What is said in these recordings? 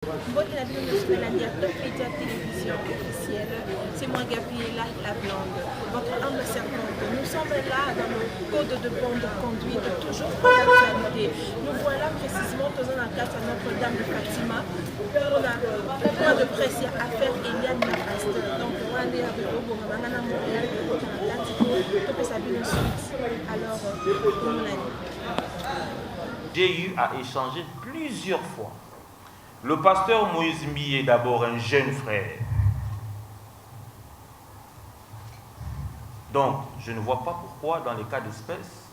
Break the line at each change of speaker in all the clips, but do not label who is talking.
Bote la vie de la média télévision officielle, c'est moi Gabriela la Blonde, votre humble servante. Nous sommes là dans le code de bonne conduite, toujours pour l'actualité. Nous voilà précisément dans la carte à Notre-Dame de Fatima. On a point de presse à faire et il y a une reste. Donc, on va aller à Montréal, alors,
j'ai eu à échanger plusieurs fois. Le pasteur Moïse Mbi est d'abord un jeune frère. Donc, je ne vois pas pourquoi, dans les cas d'espèce,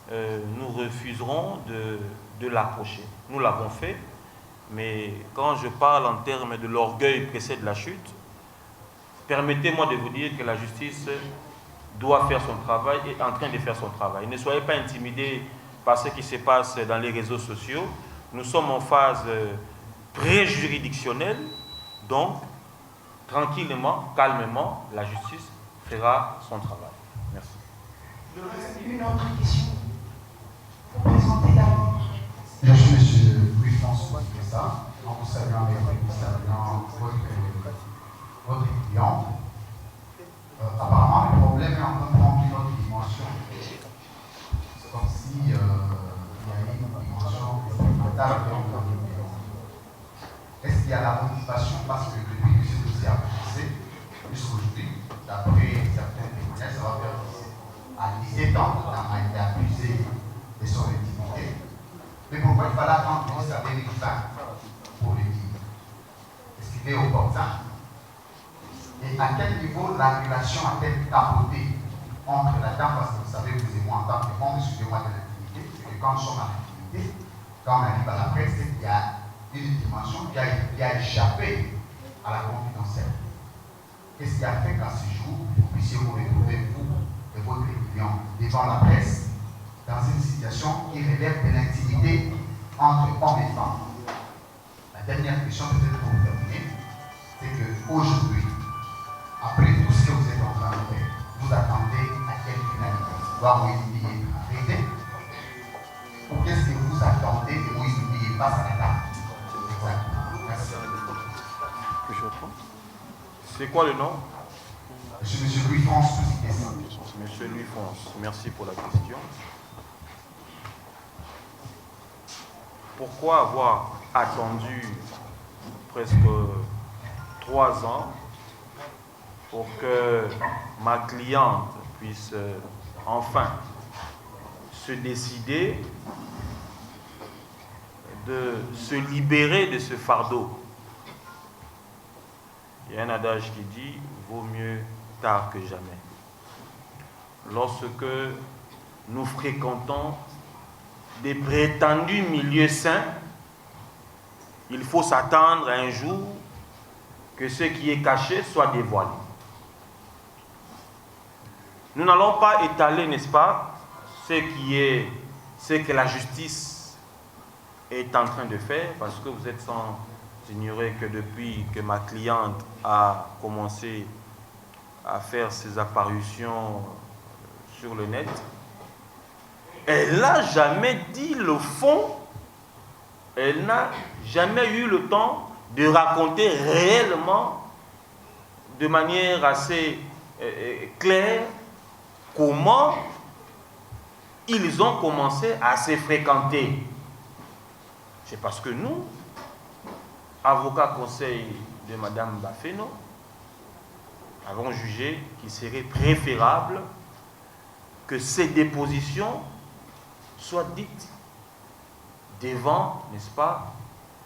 nous refuserons de l'approcher. Nous l'avons fait, mais quand je parle en termes de l'orgueil précède la chute, permettez-moi de vous dire que la justice doit faire son travail et est en train de faire son travail. Ne soyez pas intimidés par ce qui se passe dans les réseaux sociaux. Nous sommes en phase pré-juridictionnelle, donc tranquillement, calmement, la justice fera son travail. Merci.
Une autre question. Vous présentez d'abord. Je suis M. Louis-François Pessa, en vous saluant et en vous saluant votre client. Apparemment, le problème est en train de prendre une autre dimension. C'est comme si il y a une dimension expérimentale. Est-ce qu'il y a la motivation? Parce que depuis que ce dossier a commencé, jusqu'aujourd'hui, d'après certains témoignages, ça va faire à 17 ans, on a été accusé de son intimité. Mais pourquoi il fallait attendre que ça vienne pour le dire? Est-ce qu'il est opportun? Et à quel niveau la relation a-t-elle capoté entre la dame, parce que vous savez, vous et moi, en tant que homme, excusez-moi de l'intimité, c'est que quand nous sommes en intimité, quand on arrive à la presse, c'est qu'il y a une dimension qui a échappé à la confidentialité. Qu'est-ce qui a fait qu'à ce jour, vous puissiez vous retrouver, vous et votre client, devant la presse, dans une situation qui relève de l'intimité entre hommes et femmes? La dernière question, peut-être pour vous terminer, c'est qu'aujourd'hui, après tout ce que vous êtes en train de faire, vous attendez à quelle finalité? Voir Moïse Mbi être arrêté? Ou qu'est-ce que vous attendez que Moïse Mbi passe à la table?
C'est quoi le nom?
Je suis M. Louis-France.
Monsieur Louis-France, merci pour la question. Pourquoi avoir attendu presque 3 ans pour que ma cliente puisse enfin se décider de se libérer de ce fardeau? Il y a un adage qui dit « vaut mieux tard que jamais ». Lorsque nous fréquentons des prétendus milieux sains, il faut s'attendre à un jour que ce qui est caché soit dévoilé. Nous n'allons pas étaler, n'est-ce pas, ce que la justice est en train de faire, parce que vous êtes sans ignorer que depuis que ma cliente a commencé à faire ses apparitions sur le net, elle n'a jamais dit le fond, elle n'a jamais eu le temps de raconter réellement, de manière assez claire, comment ils ont commencé à se fréquenter. C'est parce que nous, avocat conseil de Mme Bafeno, avons jugé qu'il serait préférable que ces dépositions soient dites devant, n'est-ce pas,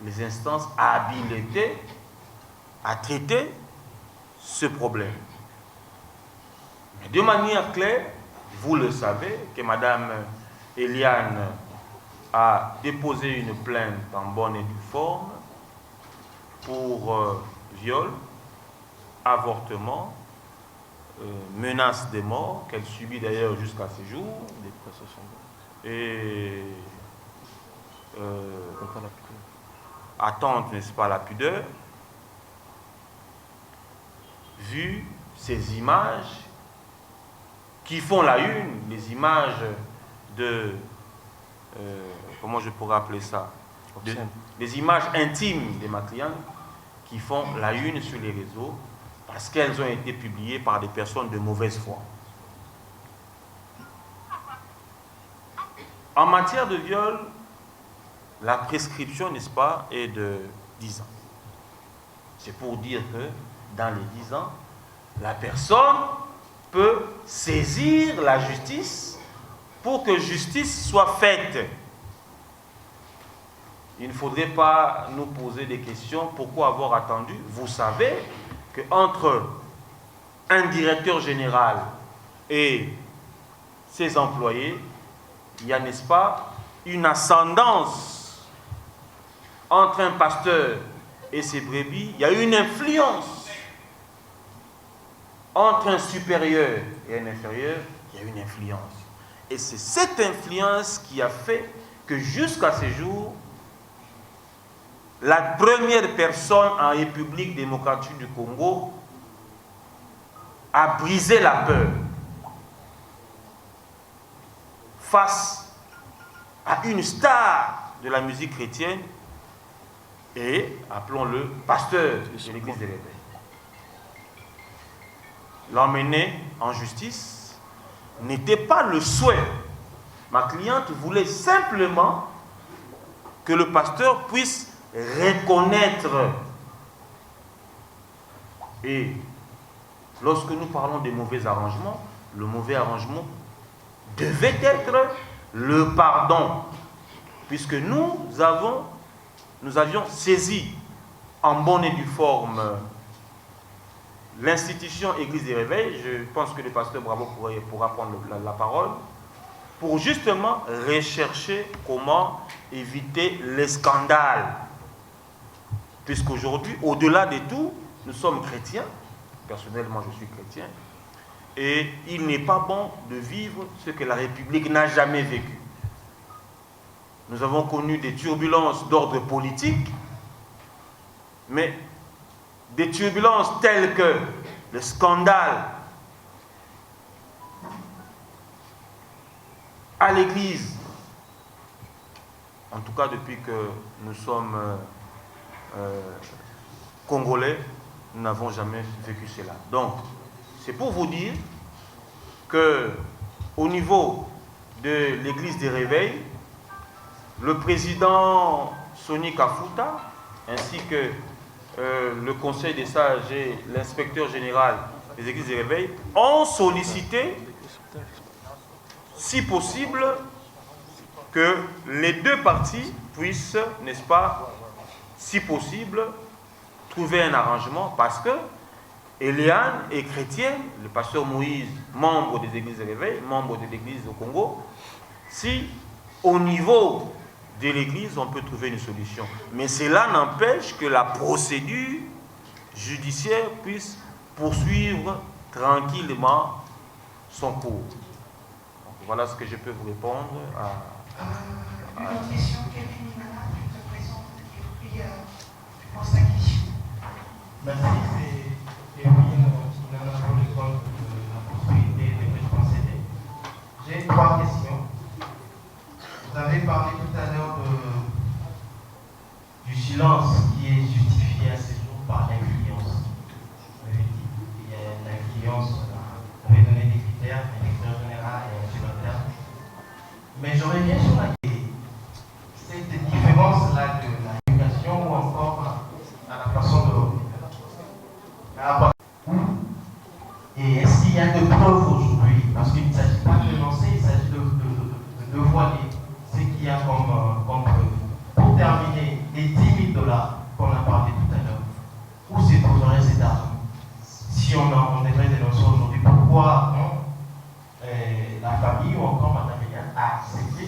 les instances habilitées à traiter ce problème. Mais de manière claire, vous le savez, que Mme Eliane a déposé une plainte en bonne et due forme pour viol, avortement, menace de mort, qu'elle subit d'ailleurs jusqu'à ce jour, et attente, n'est-ce pas, la pudeur. Vu ces images qui font la une, les images de, comment je pourrais appeler ça, des images intimes de ma cliente qui font la une sur les réseaux parce qu'elles ont été publiées par des personnes de mauvaise foi. En matière de viol, la prescription, n'est-ce pas, est de 10 ans. C'est pour dire que dans les 10 ans, la personne peut saisir la justice pour que justice soit faite. Il ne faudrait pas nous poser des questions. Pourquoi avoir attendu? Vous savez qu'entre un directeur général et ses employés, il y a, n'est-ce pas, une ascendance. Entre un pasteur et ses brebis, il y a une influence. Entre un supérieur et un inférieur, il y a une influence. Et c'est cette influence qui a fait que jusqu'à ce jour, la première personne en République démocratique du Congo a brisé la peur face à une star de la musique chrétienne et, appelons-le, pasteur de l'église des Réveils. L'emmener en justice n'était pas le souhait. Ma cliente voulait simplement que le pasteur puisse reconnaître. Et lorsque nous parlons des mauvais arrangements, le mauvais arrangement devait être le pardon, puisque nous avions saisi en bonne et due forme l'institution Église des Réveils. Je pense que le pasteur Bravo pourra prendre la parole pour justement rechercher comment éviter les scandales. Puisqu'aujourd'hui, au-delà de tout, nous sommes chrétiens. Personnellement, je suis chrétien. Et il n'est pas bon de vivre ce que la République n'a jamais vécu. Nous avons connu des turbulences d'ordre politique, mais des turbulences telles que le scandale à l'Église, en tout cas depuis que nous sommes Congolais, nous n'avons jamais vécu cela. Donc, c'est pour vous dire que au niveau de l'Église des Réveils, le président Sonny Kafuta, ainsi que le Conseil des sages et l'inspecteur général des Églises des Réveils ont sollicité, si possible, que les deux parties puissent, n'est-ce pas, si possible, trouver un arrangement, parce que Eliane est chrétienne, le pasteur Moïse, membre des Églises de Réveil, membre de l'Église au Congo. Si au niveau de l'Église, on peut trouver une solution. Mais cela n'empêche que la procédure judiciaire puisse poursuivre tranquillement son cours. Donc, voilà ce que je peux vous répondre à...
Une autre question, Kevin Nana, je te présente et puis je pense à la question.
Merci, c'est Kevin Nana pour le compte de la prospérité des précédés. J'ai 3 questions. Vous avez parlé tout à l'heure du silence qui est justifié à ce jour par l'influence. Il y a l'influence, vous avez donné des critères, un directeur général et un secrétaire. Mais je reviens sur cette différence-là de l'éducation ou encore à la façon de l'homme. Et est-ce qu'il y a de preuves aujourd'hui? Parce qu'il ne s'agit pas de lancer, il s'agit de voiler ce qu'il y a comme preuve. Pour terminer, les 10 000 $ qu'on a parlé tout à l'heure, où se trouverait cet argent? Si on devrait dénoncer aujourd'hui, pourquoi la famille ou encore Mme Eliane a accepté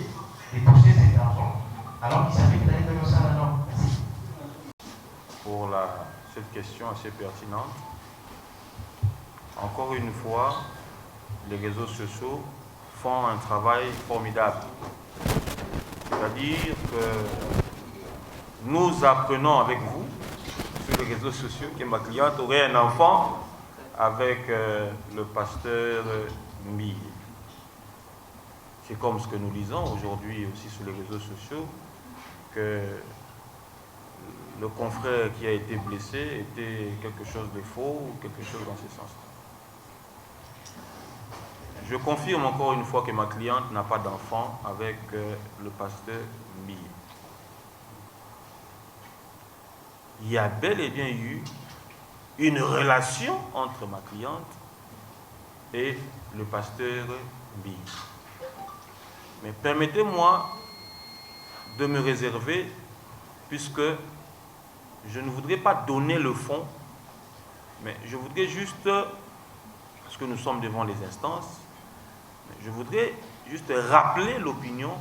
de toucher cet argent alors qu'il savait qu'il allait dénoncer à la norme? Merci.
Pour cette question assez pertinente, encore une fois, les réseaux sociaux font un travail formidable. C'est-à-dire que nous apprenons avec vous, sur les réseaux sociaux, que ma cliente aurait un enfant avec le pasteur Mbi. C'est comme ce que nous lisons aujourd'hui aussi sur les réseaux sociaux, que le confrère qui a été blessé était quelque chose de faux ou quelque chose dans ce sens-là. Je confirme encore une fois que ma cliente n'a pas d'enfant avec le pasteur Mbiye. Il y a bel et bien eu une relation entre ma cliente et le pasteur Mbiye. Mais permettez-moi de me réserver, puisque je ne voudrais pas donner le fond, mais je voudrais juste, parce que nous sommes devant les instances, je voudrais juste rappeler l'opinion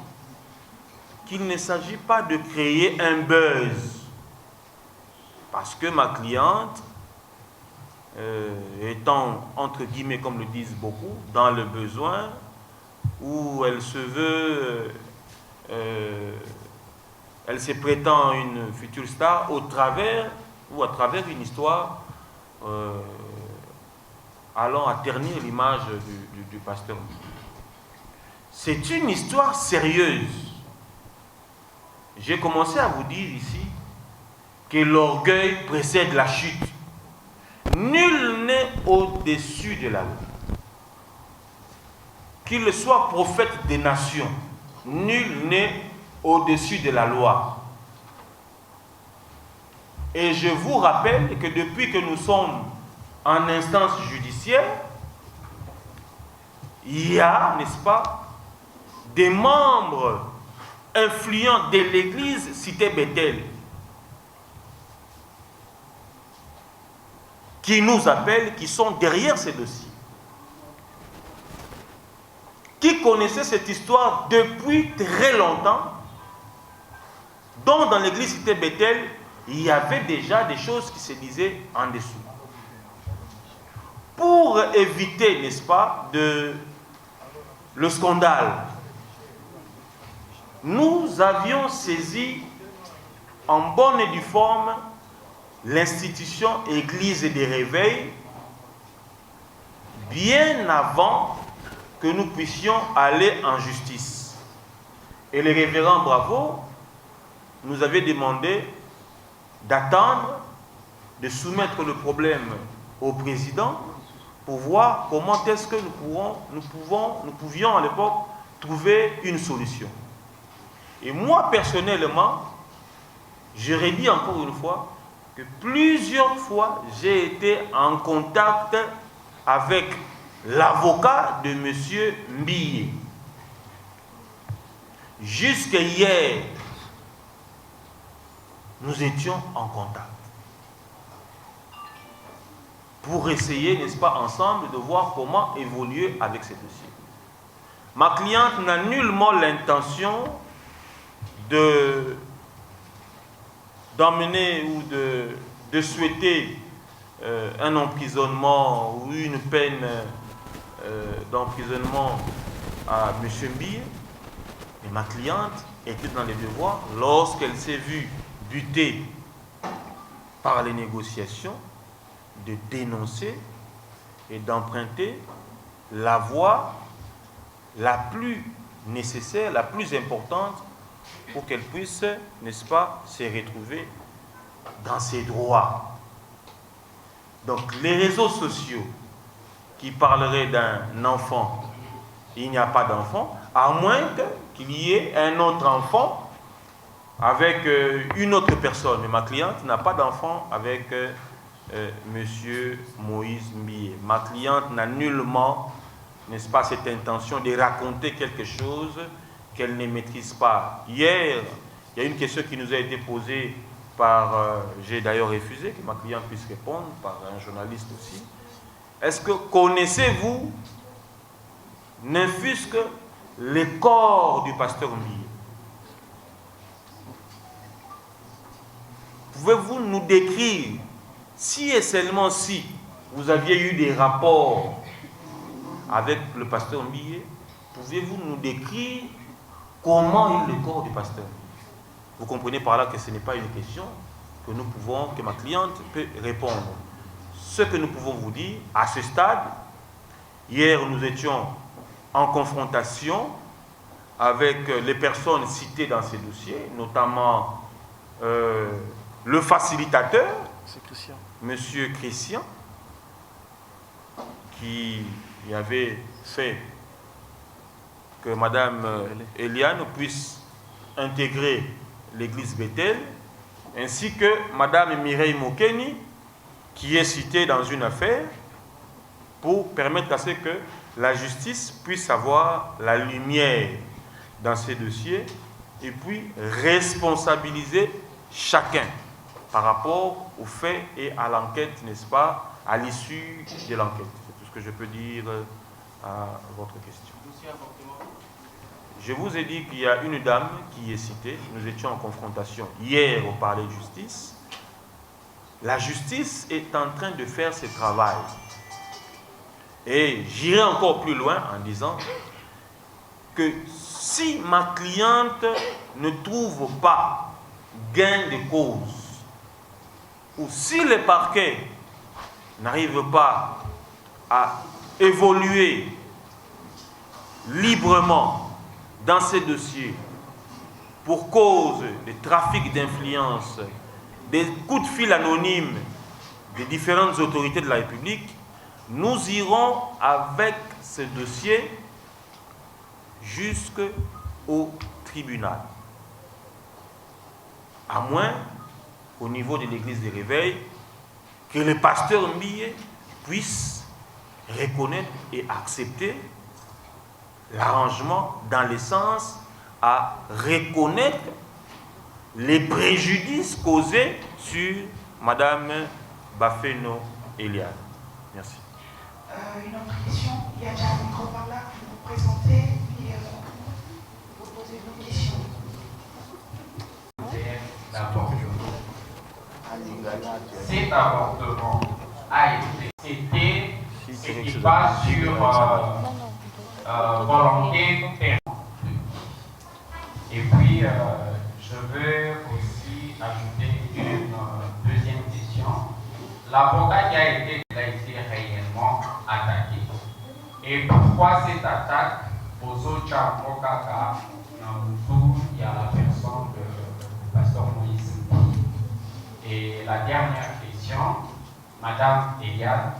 qu'il ne s'agit pas de créer un buzz, parce que ma cliente, étant, entre guillemets, comme le disent beaucoup, dans le besoin, où elle se veut, elle se prétend une future star au travers, ou à travers une histoire allant à ternir l'image du pasteur. C'est une histoire sérieuse. J'ai commencé à vous dire ici que l'orgueil précède la chute. Nul n'est au-dessus de la loi. Qu'il soit prophète des nations, nul n'est au-dessus de la loi. Et je vous rappelle que depuis que nous sommes en instance judiciaire, il y a, n'est-ce pas, des membres influents de l'église Cité Bethel qui nous appellent, qui sont derrière ces dossiers, qui connaissaient cette histoire depuis très longtemps, dont dans l'église Cité Bethel, il y avait déjà des choses qui se disaient en dessous. Pour éviter, n'est-ce pas, le scandale, nous avions saisi en bonne et due forme l'institution Église des Réveils bien avant que nous puissions aller en justice. Et le révérend Bravo nous avait demandé d'attendre, de soumettre le problème au président pour voir comment est-ce que nous pouvions à l'époque trouver une solution. Et moi, personnellement, je redis encore une fois que plusieurs fois, j'ai été en contact avec l'avocat de M. Mbiye. Jusqu'à hier, nous étions en contact pour essayer, n'est-ce pas, ensemble, de voir comment évoluer avec ces dossiers. Ma cliente n'a nullement l'intention d'emmener ou de souhaiter un emprisonnement ou une peine d'emprisonnement à M. Mbiye. Mais ma cliente était dans les devoirs lorsqu'elle s'est vue butée par les négociations de dénoncer et d'emprunter la voie la plus nécessaire, la plus importante pour qu'elle puisse, n'est-ce pas, se retrouver dans ses droits. Donc les réseaux sociaux qui parleraient d'un enfant, il n'y a pas d'enfant, à moins qu'il y ait un autre enfant avec une autre personne. Mais ma cliente n'a pas d'enfant avec Monsieur Moïse Mbiye. Ma cliente n'a nullement, n'est-ce pas, cette intention de raconter quelque chose qu'elle ne maîtrise pas. Hier, il y a une question qui nous a été posée par, j'ai d'ailleurs refusé que ma cliente puisse répondre, par un journaliste aussi. Est-ce que connaissez-vous, ne fût-ce que le corps du pasteur Mbiye? Pouvez-vous nous décrire, si et seulement si vous aviez eu des rapports avec le pasteur Mbiye, pouvez-vous nous décrire comment est le corps du pasteur? Vous comprenez par là que ce n'est pas une question que ma cliente peut répondre. Ce que nous pouvons vous dire, à ce stade, hier nous étions en confrontation avec les personnes citées dans ces dossiers, notamment le facilitateur, Monsieur Christian, qui avait fait que Madame Eliane puisse intégrer l'église Bethel, ainsi que Madame Mireille Mokeni, qui est citée dans une affaire pour permettre à ce que la justice puisse avoir la lumière dans ces dossiers et puis responsabiliser chacun par rapport aux faits et à l'enquête, n'est-ce pas, à l'issue de l'enquête. C'est tout ce que je peux dire à votre question. Je vous ai dit qu'il y a une dame qui est citée. Nous étions en confrontation hier au palais de justice. La justice est en train de faire ce travail. Et j'irai encore plus loin en disant que si ma cliente ne trouve pas gain de cause, ou si le parquet n'arrive pas à évoluer librement dans ces dossiers pour cause de trafic d'influence, des coups de fil anonymes des différentes autorités de la République, nous irons avec ce dossier jusqu'au tribunal. À moins, au niveau de l'église des réveils, que le pasteur Mbiye puisse reconnaître et accepter l'arrangement dans le sens à reconnaître les préjudices causés sur Madame Bafeno Eliane. Merci.
Une autre question, il y a déjà un micro par là, vous vous présentez, puis vous posez vos questions.
Cet avortement a été ce qui passe sur volonté personnelle. Et puis, je veux aussi ajouter une deuxième question. L'avocat qui a été réellement attaqué. Et pourquoi cette attaque aux autres Mokaka, il y a la personne de pasteur Moïse Mbi. Et la dernière question, Madame Eliane,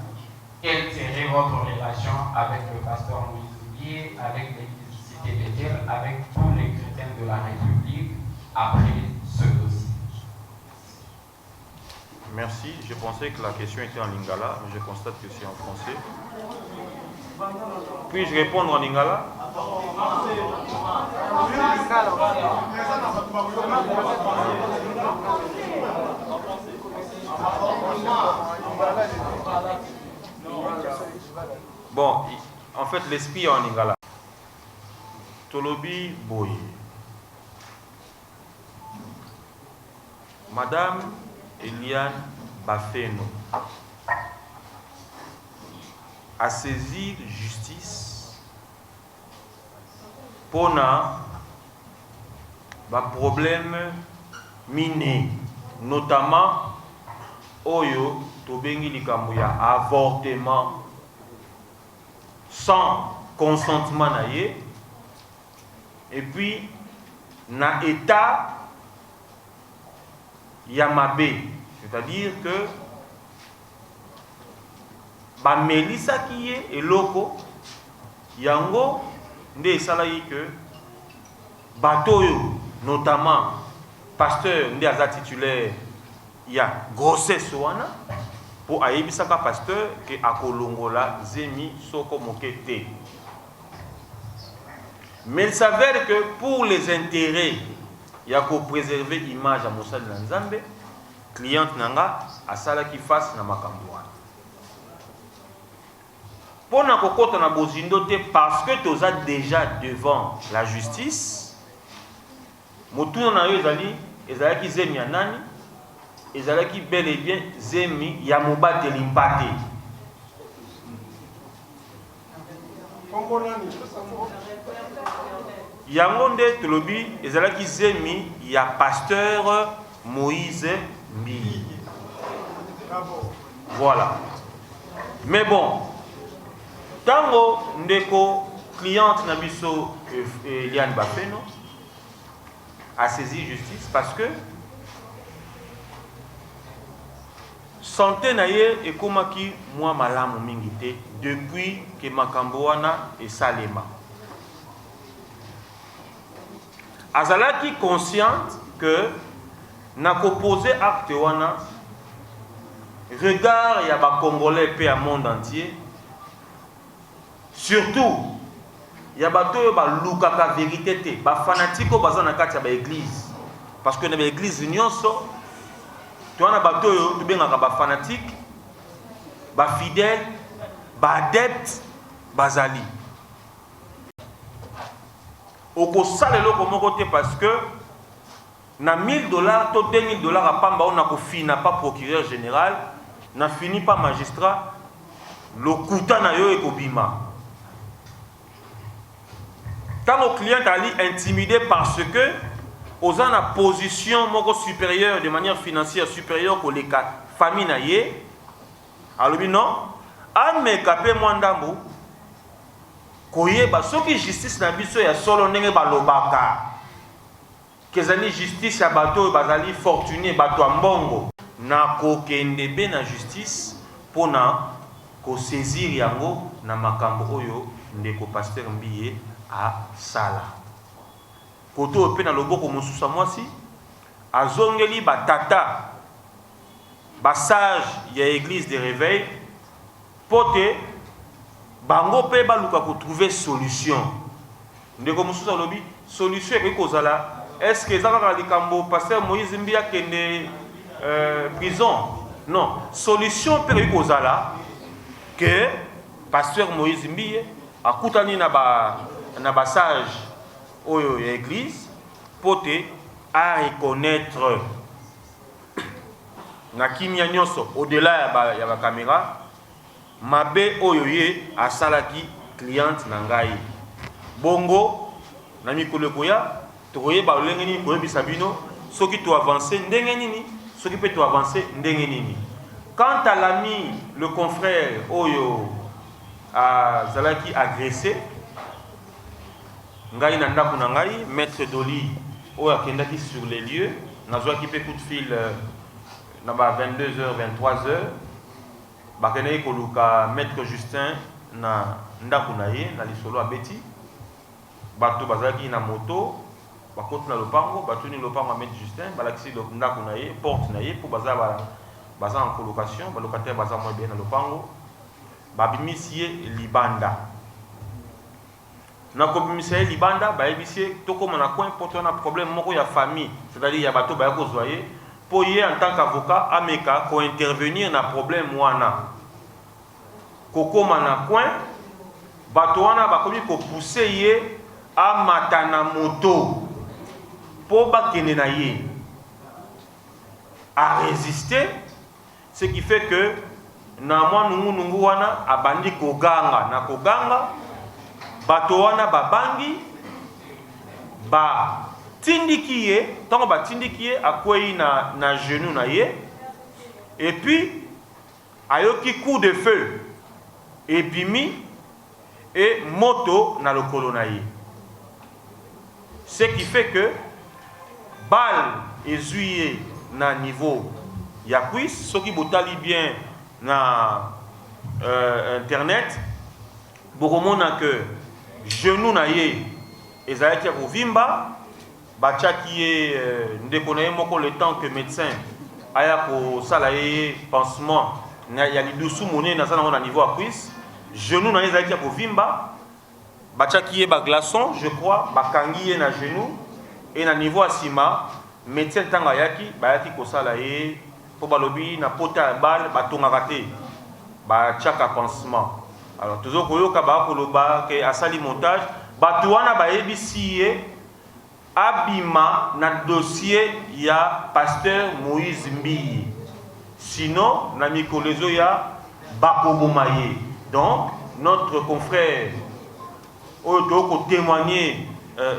quelle serait votre relation avec le pasteur Moïse Mbi, avec l'église Cité Bethel, avec tous les chrétiens de la République après ce dossier?
Merci. Je pensais que la question était en lingala, mais je constate que c'est en français. Puis-je répondre en lingala? Bon, en fait, l'esprit est en lingala. Tolobi Boye. Madame Eliane Bafeno a saisi justice pour un problème miné, notamment Oyo Tobengi Likambuya avortement sans consentement naïe, et puis na état Yamabé, c'est-à-dire que ba Melissa qui est et loco yango nde salayi que batoyo notamment pasteur nde aza titulaire ya grossesse wana pour ayebisaka pasteur que akolongola zemi soko mokete. Mais il s'avère que pour les intérêts il y a qu'au préserver l'image à Moussa de Nzambe, cliente nanga à sala qui fasse na makamboa. Pour na kokota na bozindote parce que tu as déjà devant la justice, motu na yo ezali ki zemi ya nani, ezali ki bel et bien zemi ya mobate limpate. Yango nde tolobi ezalaki zemi ya pasteur Moïse Mbi. Voilà. Mais bon, tango ndeko cliente na biso Eliane Bafeno a saisi justice parce que santé na ye ekomaki mwa malamu mingi te depuis que makambo wana esalema. Azalaki consciente que na koposer acte wana regard ya ba Congolais pe à monde entier, surtout ya bato yo ba lukaka vérité te, ba fanatiko baza na kati ya ba église, parce que na ba église nyonso to wana bato yo to bengaka ba fanatique, ba fidèle, ba adepte bazali. Oko salelo ko moko te parce que na $1000 to $2000 a pamba on a ko fina pas procureur général, na fini pas magistrat, le kuta na yo ekobima. Quand le client est intimidé parce que aux en a position moko supérieure de manière financière supérieure que les familles na ye, alors non, a me kapé mwandambu koyeba soki justice na biso ya solo ndenge balobaka kezali justice ya bato bazali fortuné bato mbongo na kokende be na justice pona ko saisir yango na makambo oyo ndeko pasteur Mbiye a sala koto pe na loboko mosusa mwasi azongeli batata basage ya église de réveil pote bango pe baluka ko trouver solution ndeko mosusa lobi solution e kozala. Est-ce que ça likambo pasteur Moïse Mbiya kende prison? Non. Solution pour kozala que pasteur Moïse Mbiya akutani na ba sage oyo église pote à reconnaître na kimia nyonso au-delà ya ba caméra mabe oyo ye asalaki cliente na ngai bongo na mikolo koya toye ba lengeni ko yebisa bino soki to avancer ndenge nini soki peut to avancer ndenge nini. Quant à l'ami le confrère oyo a zalaki agressé ngai na ndako na ngai maître Doli oyo akendaki sur les lieux nazwaki pe coup de fil na ba 22h 23h bakene ko luka maître Justin na ndako na ye na lisolo abeti bato bazalaki na moto bakoti na lopango batuni lopango maître Justin balakisi ndako na ye porte na ye pour baza en colocation balocataire baza mo bien na lopango babimisi ye libanda na kobimisi ye libanda bayebisi tokoma na coin pour ton problème moko ya famille, c'est-à-dire ya bato baya kozwa ye pour ye en tant qu'avocat ameka ko intervenir na problème wana kokoma na coin bato wana bakomi ko pousser ye a matana moto pour bakene na ye à résister, ce qui fait que na mwa nungu wana abandi koganga na koganga bato wana babangi ba tindiki ye tango ba tindiki ye akwei na genou na ye et puis ayoki coup de feu ebimi et moto na lokolo na ye, ce qui fait que balle ezuyé na niveau ya cuisse soki botali bien na internet bokomona que genou na ye ezalaki ya kovimba batiaki ye ndeko na ye moko le temps que médecin aya kosala ye pansement ya lidusu monene naza nango na niveau ya cuisse genou na ye ezalaki ya kovimba batiaki ye baglaçon je crois bakangi ye na genou et na niveau ya nsima médecin ntango ayaki bayaki kosala ye po balobi na pota ya balle batongaka te batiaka pansement. Alors toujours koyoka bakoloba ke asali montage bato wana bayebisi ye abima na dossier ya pasteur Moïse Mbiye, sinon na mikolezo ya bakoboma ye. Donc notre confrère oyo ko témoigner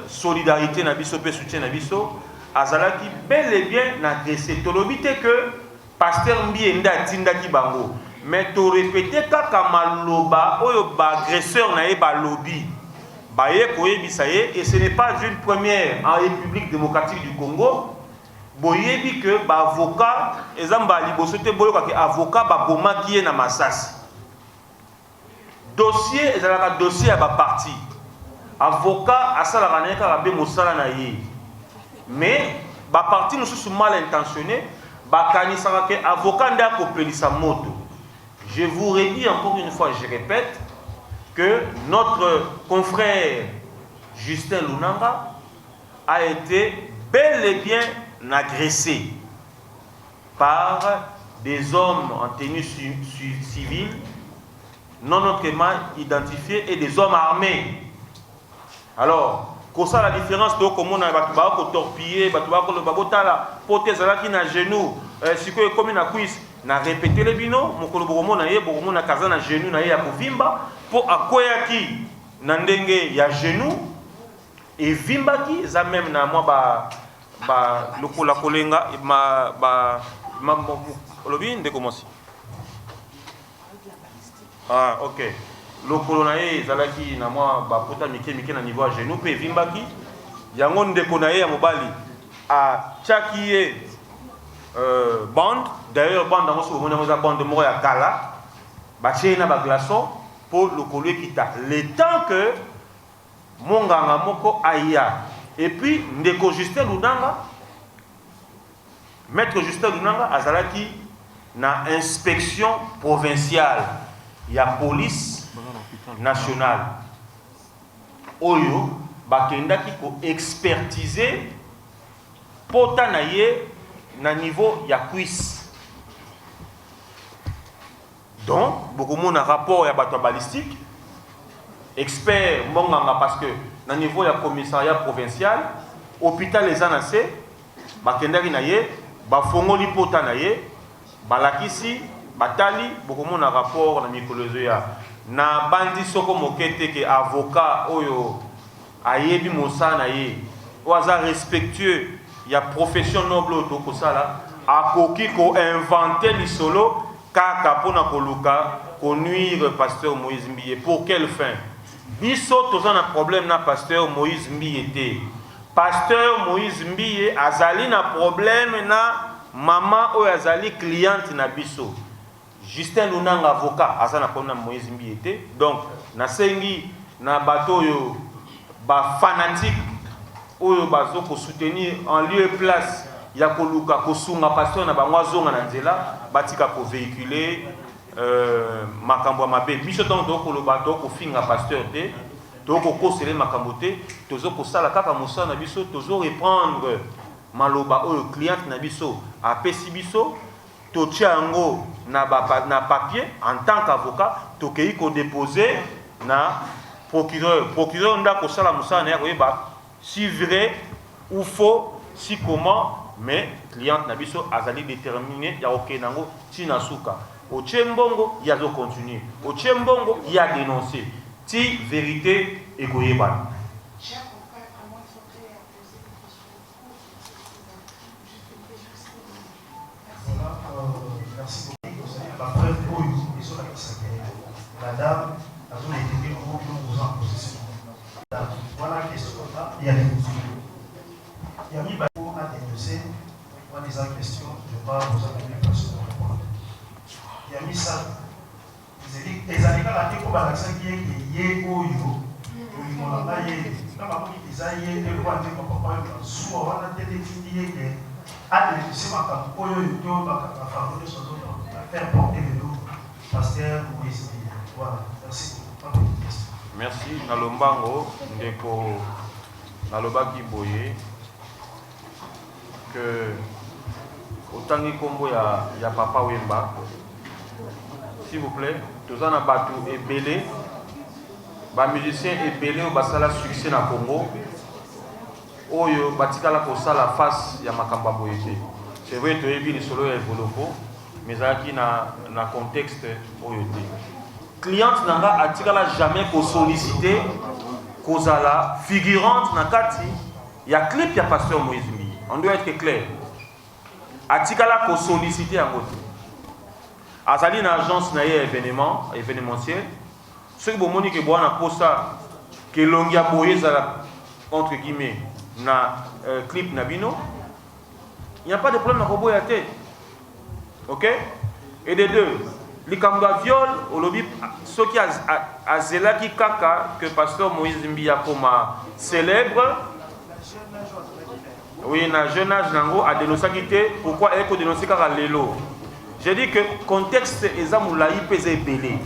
solidarité na biso pe soutien na biso azalaki bel et bien na agressé tolobi te que pasteur Mbiye nda tindaki bango mais to répéter kaka maloba oyo ba agresseur na ye balobi baye koyebisa ye, et ce n'est pas une première en République démocratique du Congo boyebi que ba avocat ezamba liboso te boyoka ke avocat ba bomaki ye na masasi. Dossier ezalaka dossier ya ba parti. Avocat asalaka na ka be mosala na ye. Mais ba parti mosusu mal intentionné ba kanisaka ke avocat nda kopelisa moto. Je vous redis encore une fois, je répète que notre confrère Justin Lunanga a été bel et bien agressé par des hommes en tenue civile non autrement identifiés et des hommes armés. Alors, comme ça la différence de comment on a torpillé, poté zalaki na genou, si quoi comme na cuisse, na répété les bino, mokolo bokomo na ye, bokomo na kaza na genou na ye ya kovimba, po akoyaki na ndenge ya genou et vimbaki za même na moi ba lokola kolenga lobi ndeko mosi. Ah, OK. Lokolo na ye zalaki na moi ba pota mike na niveau ya genou pe vimbaki. Yango ndeko na ye ya mobali a tchaki bande. D'ailleurs bande dans ce moment on a bande moko ya kala. Ba chena ba glaçon pour lokolo kita. Le temps que monganga moko aya. Et puis ndeko Justin Lunanga, maître Justin Lunanga azalaki na inspection provinciale. Il y a police nationale. Oyo bakendaki ko expertiser pota na ye na niveau ya cuisse. Donc beaucoup de rapport ya bato balistique expert mbonganga parce que na niveau ya commissariat provincial hôpital les anase bakendaki na ye bafongoli pota na ye balakisi batali beaucoup de rapport na mikolozo ya na bandi soko mokete ke avocat oyo ayebi mosana ye oaza respectueux ya profession noble to kosala akoki ko inventer lisolo kaka pona koluka ko nuire pasteur Moïse Mbiye. Pour quelle fin? Biso toza na problème na pasteur Moïse Mbiye te. Pasteur Moïse Mbiye azali na problème na mama oyo azali cliente na biso. Justin Lunanga avocat azana problème na Moïse Mbiye te. Donc na sengi na bato yo ba fanatique oyo bazo ko soutenir en lieu et place ya koluka kosunga pasteur na bango azonga na nzela batika ko véhiculer makambo mabe biso donc koloba to ko finga pasteur te to ko kosele makambo te tozo ko sala kaka mosala na biso tozo reprendre maloba oyo client na biso apesi biso to tiango na papier en tant qu'avocat to kei ko déposer na procureur nda ko sala mosala na ya koyeba si vrai ou faux, si comment, mais client nabiso azali déterminé ya ok nango tina suka. Au Tchembongo, il y a de continuer. Au Tchembongo, il y a dénoncer. Ti vérité et goyeba.
Merci beaucoup. La preuve pour la dame a toujours été en position. Voilà la question. Il y a des questions. Il y a mis Bakou à dénoncer. Moi, des questions, je ne vais pas vous amener personne à répondre. Il y a mis ça. Les alégas, la déco, la l'accent qui est yé ou yo. Ils m'ont là, yé. Quand ma mère disait yé, les lois disent mon papa, soit on a été dit yé. Ah, les c'est ma femme. Oh yo, yo, ma femme, de son autre. Faire porter le dos. Pasteur, oui, c'est bien. Voilà. Merci.
Merci. Nalombango, ndeko nalobaki boye que otangi kombo ya papa Wemba, s'il vous plaît, tous en abatu ebele, ba musicien ebele au basala succès na Congo, oyo batikala ko sala face ya makamba boyete. C'est vrai to ebi li solo ya evoloko, mais aki na contexte oyote. Cliente nanga atikala jamais ko solliciter kozala figurante na kati ya clip ya pasteur Moïse Mbiye. On doit être clair. Atikala ko solliciter yango. Azali na agence na ye événementiel. Ce que bomoni ke bwana posa ke longia boye zala entre guillemets na clip na bino. Il n'y a pas de problème à Roboyate. Ok? Et des deux, les Kamba viol, au lobby, ceux qui a zéla qui kaka, que pasteur Moïse Mbia comme célèbre. Oui, dans le jeune âge, a dénoncé pourquoi elle a dénoncé car l'élo. J'ai dit que le contexte est pesé belé.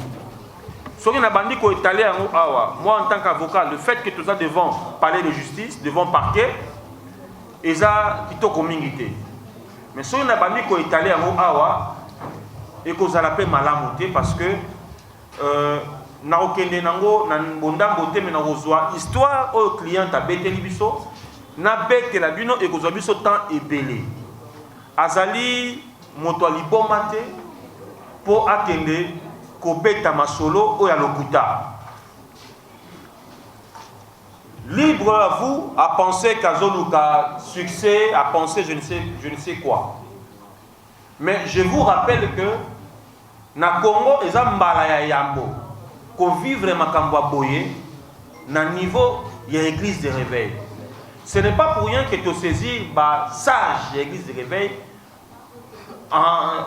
Ce qui n'a pas dit qu'on est allé à Awa. Moi, en tant qu'avocat, le fait que tout ça devant palais de justice, devant parquet, et ça, qui t'a communiqué. Mais ce qui n'a pas dit qu'on est allé à Awa, et qu'on a la paix malamoté parce que, na okende nango, na bonda bote, mais na rozwa, histoire au client a bêté libiso, na bêté la bino, et qu'on a biso temps et belé. Azali, moto libomate, pour akende, Kobeta Masolo ou Yalokuta. Libre à vous à penser qu'Azoluka succès, à penser je ne sais quoi. Mais je vous rappelle que na Congo et Zambala ya Yambo, qu'on vivre Makambo Boye, na niveau il y a l'église de réveil. Ce n'est pas pour rien que tu saisis sage de l'église de réveil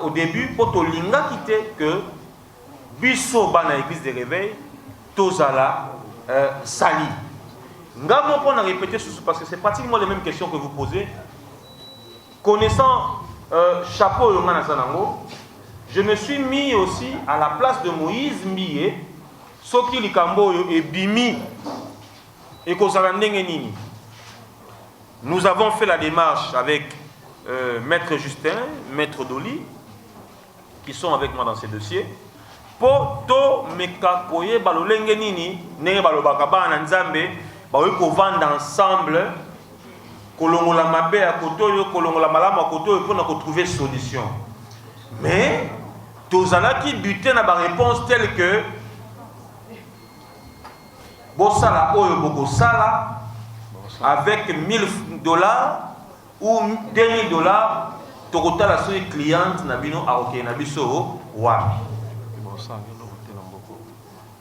au début pour te linga quitter que biso bana église de réveil tozala sali. Ngamo pour répéter parce que c'est pratiquement les mêmes questions que vous posez. Connaissant chapeau yongana sanango, je me suis mis aussi à la place de Moïse Mbiye, soki likambo et bimi et kozala ndenge nini. Nous avons fait la démarche avec Maître Justin, Maître Doli, qui sont avec moi dans ces dossiers. Poto mekakoye balolenge nini nenge balobaka bana nzambe bawe ko vendre ensemble kolongola mabe ya kotoyo kolongola malama kotoyo pour na ko trouver solution. Mais tozalaki buté na ba réponse telle que bosala oyo boko sala avec $1000 ou $2000 tokotala so cliente na bino aoke na biso wapi.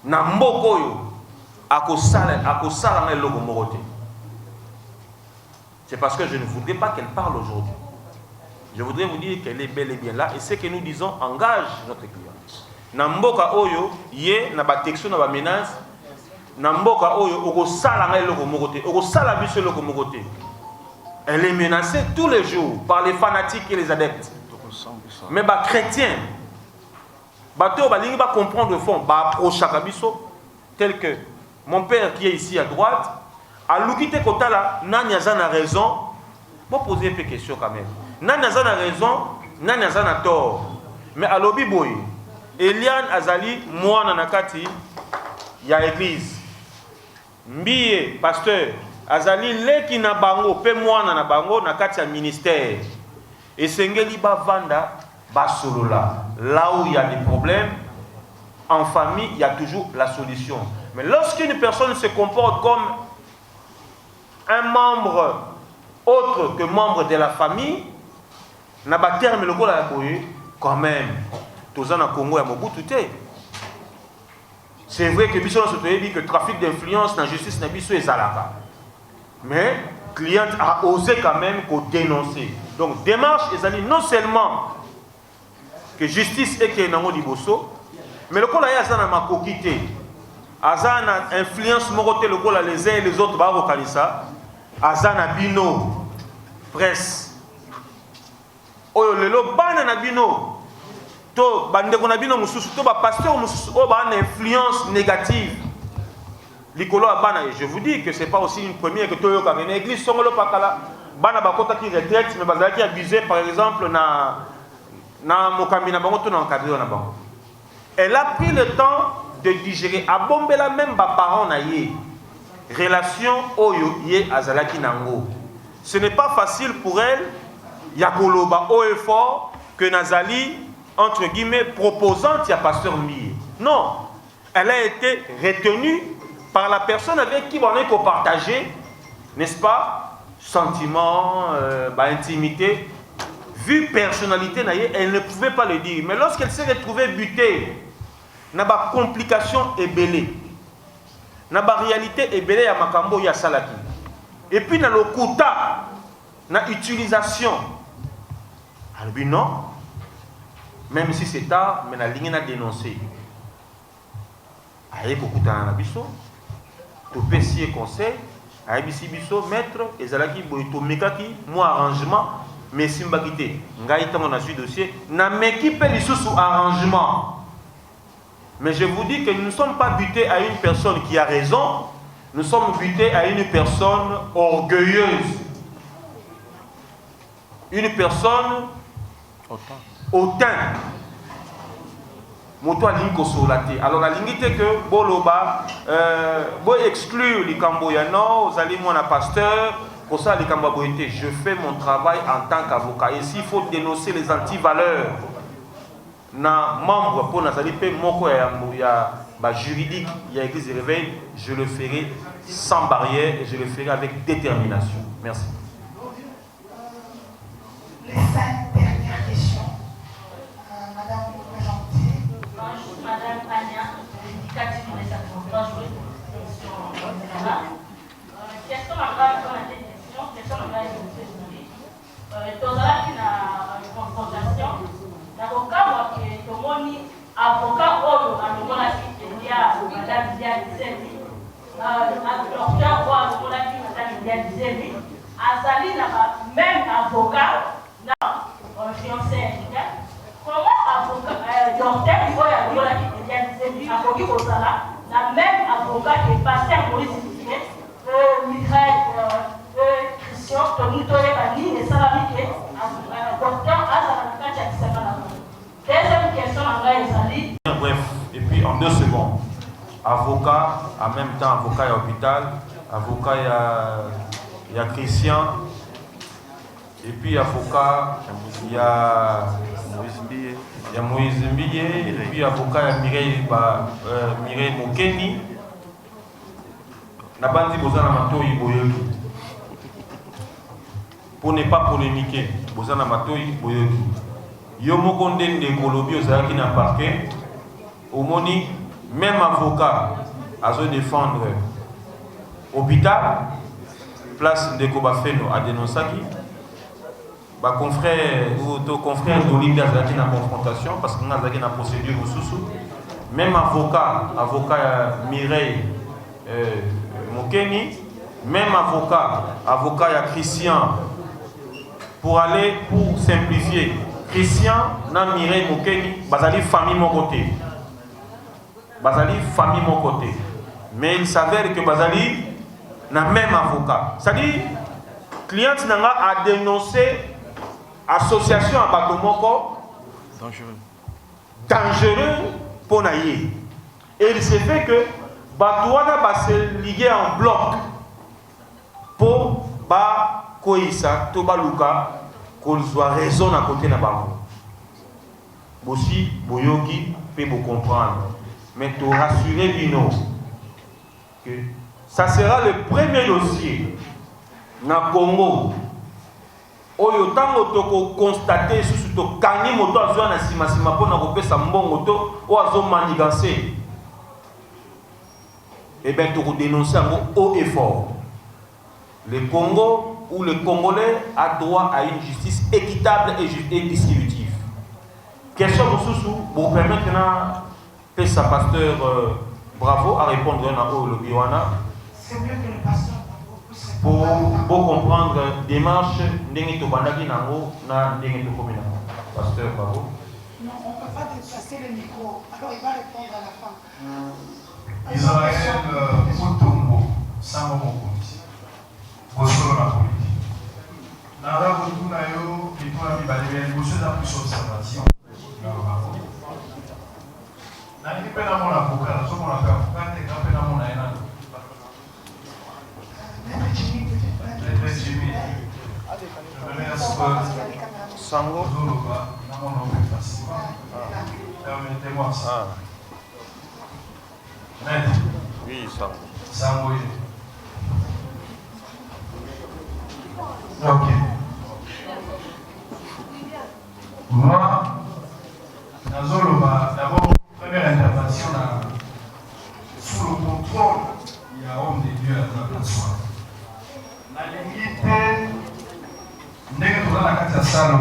Na mboko oyo akosala na eloko moko te. C'est parce que je ne voudrais pas qu'elle parle aujourd'hui. Je voudrais vous dire qu'elle est bel et bien là et ce que nous disons engage notre client. Na mboka oyo ye na ba texto na ba menace na mboka oyo okosala na eloko moko te okosala biso eloko moko te. Elle est menacée tous les jours par les fanatiques et les adeptes. Mais ba chrétiens bateau balingi va comprendre le fond, ba approche Kabiso, tel que mon père qui est ici à droite, a l'oukité kotala, Nanyazan a raison, bon poser peu de questions quand même. Nanyazan a raison, Nanyazan a tort. Mais à l'obi boy, Eliane Azali, moi nanakati, il y a église. Mbiye, pasteur, Azali, leki na bango, pe moi na bango, nakati a ministère. Et Sengeli ba vanda, Basolola. Là où il y a des problèmes, en famille, il y a toujours la solution. Mais lorsqu'une personne se comporte comme un membre autre que membre de la famille, n'a pas terme le goût quand même. Tous en Congo, c'est vrai que Bissot dit que le trafic d'influence dans la justice n'a pas Zalaka. Mais le client a osé quand même dénoncer. Donc, démarche, non seulement que justice est que nango liboso, mais le kola ya zana makokité, azana influence moroté le kola les uns et les autres ba rokalisa, azana bino presse. Oyo lelo bana na bino to bande ko na bino mususu to ba pasteur mususu o ba na influence négative. Likolo bana et je vous dis que c'est pas aussi une première que to yo ka na église songolo pakala bana bakota ki retraite mais bazaki abusé par exemple elle a pris le temps de digérer. Abombela même ba parents na ye. Relation oyo ye azalaki nango. Ce n'est pas facile pour elle. Yakoloba haut et fort que Nazali entre guillemets proposante ya pasteur Mbiye. Non, elle a été retenue par la personne avec qui on est copartagé, n'est-ce pas, sentiments, intimité. Vu personnalité, elle ne pouvait pas le dire. Mais lorsqu'elle s'est retrouvée butée, n'a pas complication et belé. N'a pas réalité et belé à Makambo ya Salaki. Et puis dans le quota, na utilisation Alors, non. Même si c'est tard, mais la ligne a dénoncé. Aïe, beaucoup d'années, biso. Tu peux essayer conseil. Aïe, biso, maître, et zalaki, boito, mekaki, moi, arrangement, mais si m'bakite, ngaïta, mon assu dossier, n'a meki pe sous arrangement. Mais je vous dis que nous ne sommes pas butés à une personne qui a raison, nous sommes butés à une personne orgueilleuse. Une personne hautain. Moto alingi kosolate. Alors la ligne était que boloba bo exclure les camboyano, vous allez moi un pasteur, pour ça les camboyanois. Je fais mon travail en tant qu'avocat. Et s'il faut dénoncer les antivaleurs, na membre pour nazali pe moko ya ba juridique, il y a église réveil, je le ferai sans barrière et je le ferai avec détermination. Merci.
Les 5 dernières questions. Madame, vous vous présentez.
Bonjour, Madame Anya, indicative des acteurs joués sur le général. Question à la question, question à la tout à qui a une confrontation. L'avocat, qui est avocat, il y a Madame Diazeli, docteur, Madame Diazeli, Azali, même avocat, fiancé, comment avocat, docteur, la même avocat qui est passé à Maurice Michael Christian, Tony Toyebani, et Salamike, docteur Azalaka Tchakisaka. Deuxième question, Azali.
Bref, et puis en 2 secondes, avocat, en même temps avocat à l'hôpital, avocat il y a Christian, et puis avocat, il y a Moïse Mbie, et puis avocat il y a Mireille Mokeni. Nabandi Bozana Matoi Boyoki. Pour ne pas polémiquer, Bozana Matoi Boyoki. Yomo Konde de Kolobi Ozaki n'a parquet. Au moni, même avocat a se défendre hôpital, place de Kobafeno à Denosaki. Bah confrère ou ton confrère d'Olivier Azaki na confrontation parce qu'on a Azaki na procédure au sous. Même avocat Mireille Mokeni, même avocat ya Christian pour simplifier. Christian na Mireille Mokeni, bazali famille mon côté. Mais il s'avère que bazali n'a même avocat. C'est-à-dire cliente nanga a dénoncé association à Batomoko dangereux pour naïe. Et il s'est fait que Batouana va se liguer en bloc pour Koïsa, Tobaluka, qu'on soit raison à côté de Bango. Aussi, Boyogi peut vous comprendre. Mais pour rassurer Bino, que ça sera le premier dossier dans le Congo. Oyo tango toko constater sous to kangi moto azwa na sima pour na kopesa mbongo to o azo manigancer. Et bien toko dénoncer en haut et fort. Le Congo ou le Congolais a droit à une justice équitable et distributive. Question pour permettre que sa pasteur Bravo à répondre à le Biwana.
C'est mieux que le pasteur.
Pour comprendre démarche n'engi to bandaki nango na n'engi to komina. Pasteur Bravo.
Non, on ne peut pas déplacer le micro. Alors il va répondre à la fin.
Israël Mutombo Sango Mokonzi. Bosolo na politique. Nara Botuna yo bitona bibalebe bosolo na plus observation. Nani pena mon avocat, so mon avocat te kapena mon aina. Maître Jimmy. Sango Zoloba, na mon nom facilement. Permettez-moi ça. Maître.
Oui, Sango.
Sango. Ok. Moi, Nazoloba, d'abord, première intervention sous le contrôle, il y a homme de Dieu à la soin. La limite, n'est que dans la carte à salle,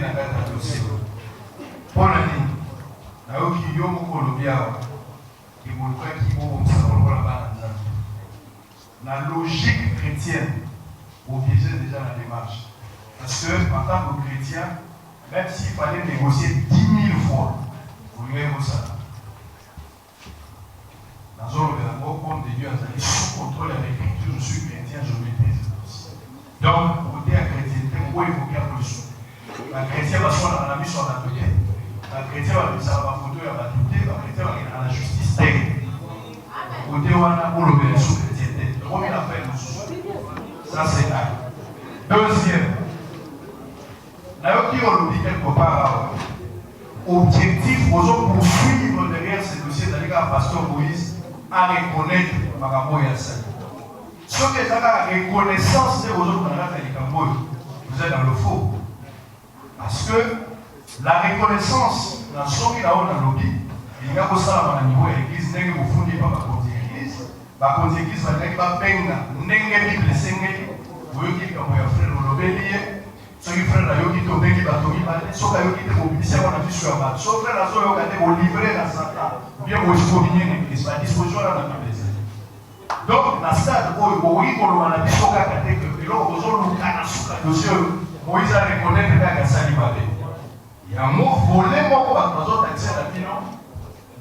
na kati ya dossier mpona nini nayoki yo moko olobi awa ebolukaki bobomisa lokola bana nzambe na logique chrétienne opiéger déjà la démarche parce que en tant que chrétien même s'il fallait négocier 10 000 fois olingai kosala nazolobela ngo comme de Dieu azali sous contrôle ya l'écriture, je suis chrétien, je maîtrise aussi. Donc côté ya chrétienté moko évoqué ya polisu bakrétien baswana na miso ya bato te bakrétien babisaka bafoto ya bato te bakrétien bakendaka na justice te côté wana olobela sous chrétienté okomi na fai mosusu ça c'est là. Deuxième nayoki olobi quelque part awa objectif ozo poursuivre derrière ce dossier ezali kaka pasteur Moïse à reconnaître makambo ya sali soki eza kaka reconnaissance nde ozokona kaka likambo oyo vous êtes dans le faux parce que la reconnaissance na soki na oyo nalobi elinga kosalama na niveau ya église ndenge bofundi pa bakonzi ya église balingaki babenga ndenge bible esengeli oyoki likambo ya frère olobeli ye soki frère ayoki te obengi bato mibale soki ayoki te bobimisi yango na miso ya bato soki frère azoyoka te bolivre na satan bien boexcominye na église badisposition wana na bible ezali donc na stade oyo okoki koloba na biso kaka te eloko ozoluka na suka dossier oyo moïse areconnaître kaka asali mabe yango vole moko bato bazotakisa na bino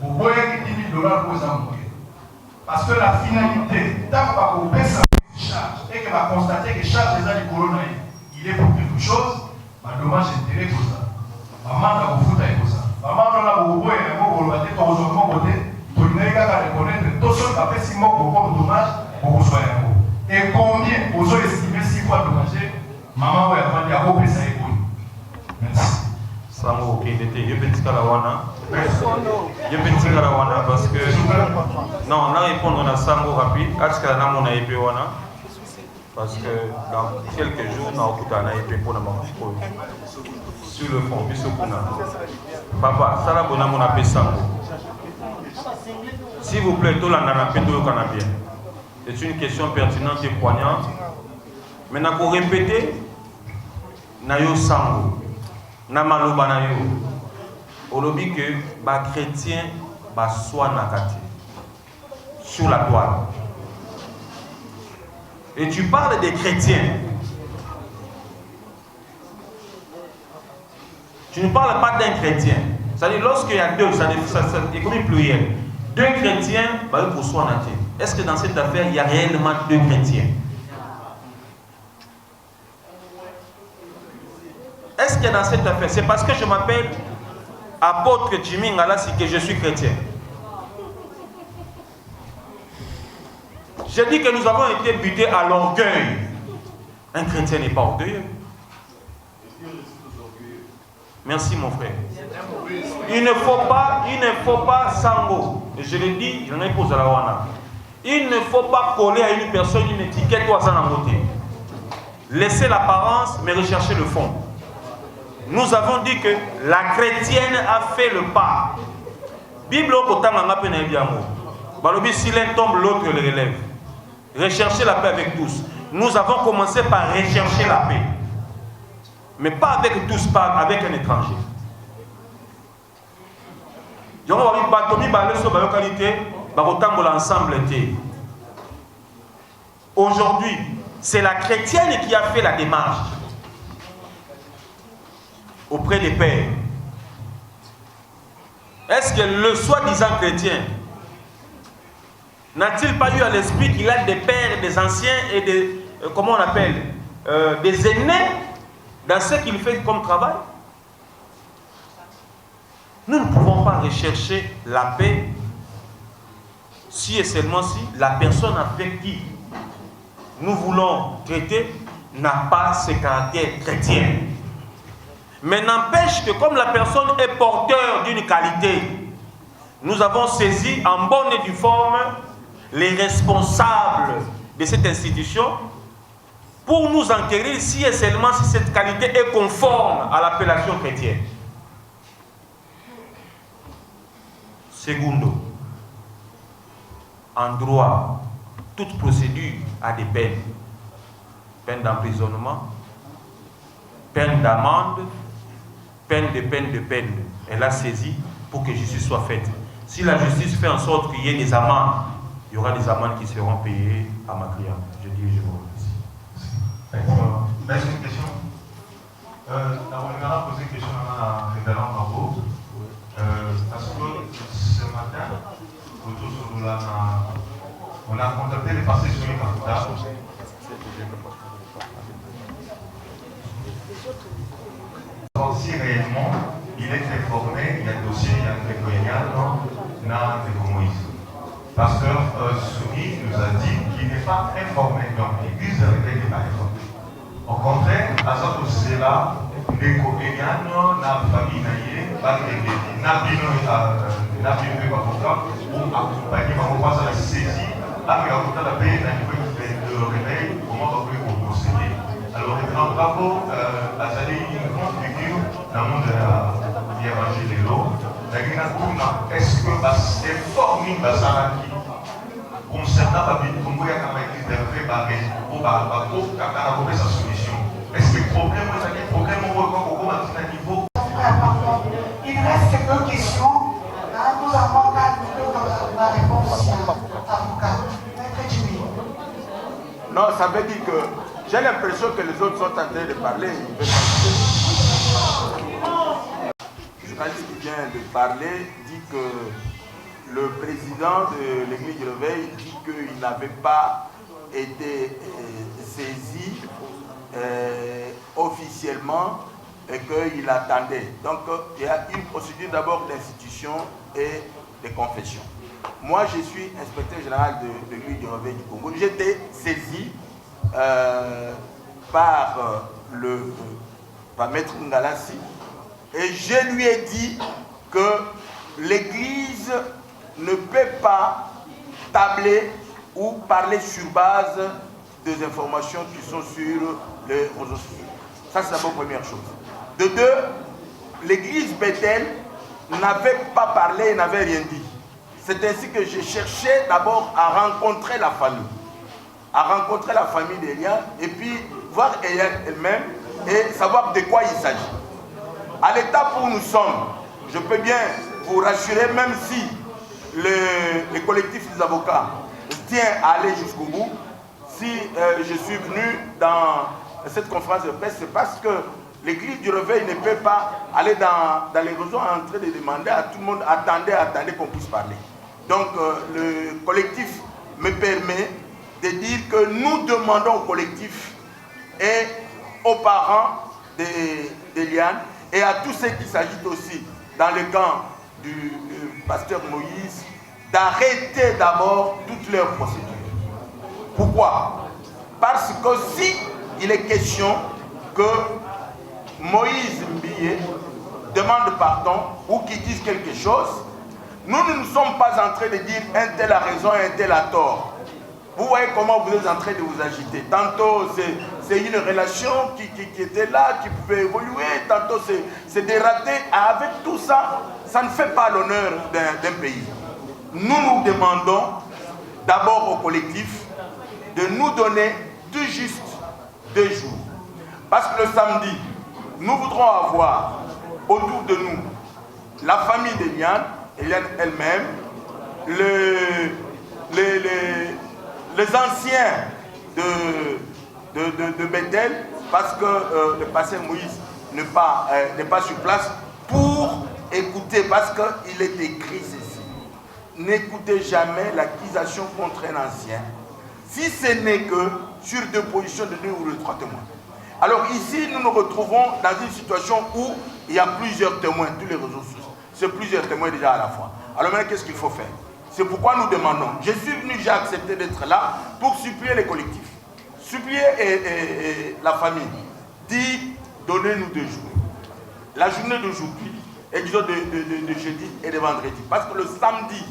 boboyaki 10 000 $ po eza moke parce que la finalité ntango bakopesa charge et que baconstate que charge eza likolo na ye il est pour quelque chose, ma dommage intérêt pour ça. Maman a beaucoup de choses. Maman a beaucoup de choses. Maman a beaucoup de choses. Tu n'as qu'à reconnaître tout ce qui a fait si mot pour dommage pour vous soyez. Et combien vous avez estimé 6 fois dommage, maman va avoir dit à vous ça est bon. Merci.
Sango qui était petit karawana. Petit karawana parce que non, on a répondu à Sango rapide. Est-ce que la on a épée wana? Parce que dans quelques jours, on a été pour sur le fond, papa, ça la bonne mon appel Sango. S'il vous plaît, tout le canadien. C'est une question pertinente et poignante. Maintenant, pour répéter, Nayo Sango, Namaloba Nayo, on dit que les chrétiens soient nakati sur la toile. Et tu parles des chrétiens. Tu ne parles pas d'un chrétien. C'est-à-dire, lorsqu'il y a deux, ça est comme une pluriel. Deux chrétiens, pour soi natif. Est-ce que dans cette affaire, il y a réellement deux chrétiens? Est-ce que dans cette affaire, c'est parce que je m'appelle apôtre Jimmy Ngalassi que je suis chrétien? J'ai dit que nous avons été butés à l'orgueil. Un chrétien n'est pas orgueilleux. Merci mon frère. Il ne faut pas Sango. Et je l'ai dit, j'en ai posé à la wana. Il ne faut pas coller à une personne une étiquette ou à sa beauté. Laissez l'apparence, mais recherchez le fond. Nous avons dit que la chrétienne a fait le pas. Bible au côté si l'un tombe, l'autre le relève. Rechercher la paix avec tous. Nous avons commencé par rechercher la paix. Mais pas avec tous, pas avec un étranger. Aujourd'hui, c'est la chrétienne qui a fait la démarche auprès des pères. Est-ce que le soi-disant chrétien n'a-t-il pas eu à l'esprit qu'il a des pères, des anciens et des, comment on appelle, des aînés dans ce qu'il fait comme travail? Nous ne pouvons pas rechercher la paix si et seulement si la personne avec qui nous voulons traiter n'a pas ce caractère chrétien. Mais n'empêche que comme la personne est porteur d'une qualité, nous avons saisi en bonne et due forme les responsables de cette institution pour nous enquérir si et seulement si cette qualité est conforme à l'appellation chrétienne. Secondo, en droit, toute procédure a des peines. Peine d'emprisonnement, peine d'amende peine de peine. Elle a saisi pour que justice soit faite. Si la justice fait en sorte qu'il y ait des amendes, il y aura des amendes qui seront payées à ma cliente. Je dis, je vous remercie.
Une question. On a posé une question à révérend Mabo. Parce que ce matin, on a contacté les partis sur les candidats. Si réellement il est informé, il y a un dossier, il y a un Moïse. Pasteur Soumi nous a dit qu'il n'est pas informé, donc l'église n'est pas informée. Au contraire, à ce là, les coréens, la famille n'a ou accompagner ma la saisie, avec la paix, le réveil, comment on peut conseiller. Alors, en bravo, Azali, une grande figure dans le monde de l'évangile de l'eau. Est-ce que c'est formé concernant la vie de Congo, il y a l'église de préparer pour sa solution? Est-ce que le problème est à niveau?
Il reste quelques questions. Nous avons la réponse à avocat.
Non, ça veut dire que j'ai l'impression que les autres sont en train de parler. Le journaliste qui vient de parler dit que le président de l'église du Réveil dit qu'il n'avait pas été saisi officiellement et qu'il attendait. Donc il y a une procédure d'abord d'institution et de confession. Moi je suis inspecteur général de l'église du Réveil du Congo. J'étais saisi par Maître Ngalassi et je lui ai dit que l'église ne peut pas tabler ou parler sur base des informations qui sont sur les réseaux sociaux. Ça, c'est la première chose. De deux, l'église Bethel n'avait pas parlé, n'avait rien dit. C'est ainsi que j'ai cherché d'abord à rencontrer la famille d'Eliane, et puis voir Eliane elle-même et savoir de quoi il s'agit. À l'étape où nous sommes, je peux bien vous rassurer, même si le collectif des avocats tient à aller jusqu'au bout, si je suis venu dans cette conférence de presse, c'est parce que l'église du Réveil ne peut pas aller dans les réseaux en train de demander à tout le monde, attendez qu'on puisse parler. Donc le collectif me permet de dire que nous demandons au collectif et aux parents d'Eliane et à tous ceux qui s'agitent aussi dans le camp du pasteur Moïse d'arrêter d'abord toutes leurs procédures. Pourquoi? Parce que si il est question que Moïse Mbiye demande pardon ou qu'il dise quelque chose, nous ne sommes pas en train de dire un tel a raison et un tel a tort. Vous voyez comment vous êtes en train de vous agiter. Tantôt c'est une relation qui était là, qui pouvait évoluer, tantôt c'est des ratés. Avec tout ça, ça ne fait pas l'honneur d'un pays. Nous demandons d'abord au collectif de nous donner tout juste 2 jours. Parce que le samedi, nous voudrons avoir autour de nous la famille d'Eliane, Eliane elle-même, les anciens de Bethel, parce que le pasteur Moïse n'est pas sur place pour écouter, parce qu'il est écrit ceci. N'écoutez jamais l'accusation contre un ancien, si ce n'est que sur 2 positions de 2 ou de 3 témoins. Alors ici, nous nous retrouvons dans une situation où il y a plusieurs témoins, tous les réseaux sociaux. C'est plusieurs témoins déjà à la fois. Alors maintenant, qu'est-ce qu'il faut faire? C'est pourquoi nous demandons. Je suis venu, j'ai accepté d'être là pour supplier les collectifs. Supplier la famille. Dit, donnez-nous 2 jours. La journée d'aujourd'hui, et disons de jeudi et de vendredi. Parce que le samedi,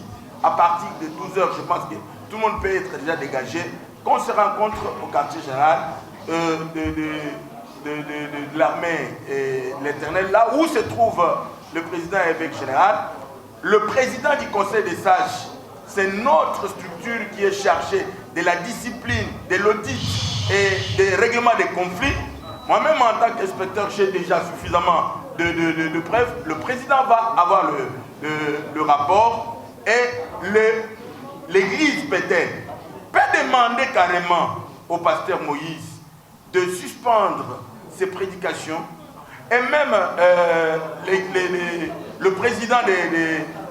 à partir de 12h, je pense que tout le monde peut être déjà dégagé, qu'on se rencontre au quartier général de l'armée et l'Éternel, là où se trouve le président et évêque général. Le président du conseil des sages, c'est notre structure qui est chargée de la discipline, de l'audit et des règlements des conflits. Moi-même, en tant qu'inspecteur, j'ai déjà suffisamment de preuves, le président va avoir le rapport et l'église peut-être peut demander carrément au pasteur Moïse de suspendre ses prédications et même le président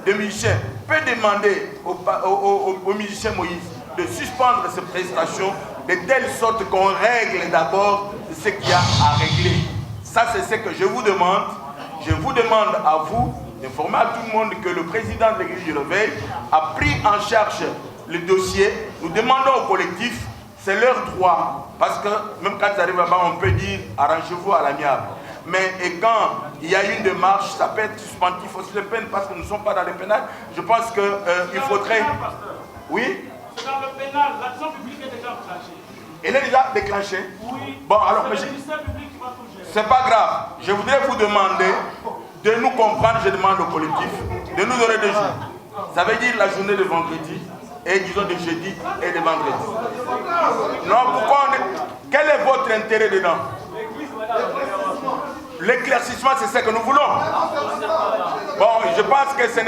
de musiciens peut demander au musicien Moïse de suspendre ses prestations de telle sorte qu'on règle d'abord ce qu'il y a à régler. Ça, c'est ce que je vous demande. Je vous demande à vous d'informer à tout le monde que le président de l'église du Réveil a pris en charge le dossier. Nous demandons au collectif, c'est leur droit. Parce que même quand ça arrive là-bas, on peut dire arrangez-vous à l'amiable. Mais et quand il y a une démarche, ça peut être suspensif aussi de peine parce que nous ne sommes pas dans le pénal. Je pense qu'il faudrait... Oui?
C'est dans le pénal, l'action publique est déjà déclenchée.
Elle est déjà déclenchée?
Oui.
Bon, alors,
c'est le ministère public qui va tout gérer.
C'est pas grave. Je voudrais vous demander de nous comprendre, je demande au collectif, de nous donner des jours. Ça veut dire la journée de vendredi et disons de jeudi et de vendredi. Non, pourquoi quel est votre intérêt dedans? L'éclaircissement, c'est ce que nous voulons. Bon, je pense que ce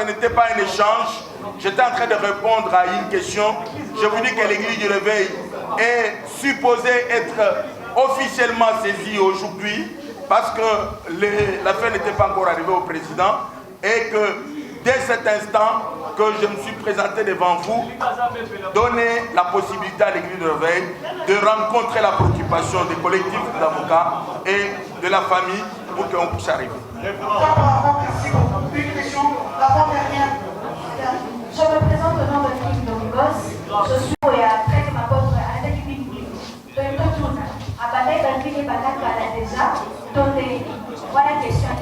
n'était pas un échange. J'étais en train de répondre à une question. Je vous dis que l'église du Réveil est supposée être officiellement saisie aujourd'hui parce que l'affaire n'était pas encore arrivée au président et que dès cet instant que je me suis présenté devant vous, donner la possibilité à l'église du Réveil de rencontrer la préoccupation des collectifs d'avocats et de la famille pour qu'on puisse arriver.
Merci beaucoup. Une question, l'avant-dernière.
Je me présente au nom de Kim Domingos. Je suis très de ma pote à la équipe. À Balai, Balvini, Balaka, déjà. Donc, voilà la question.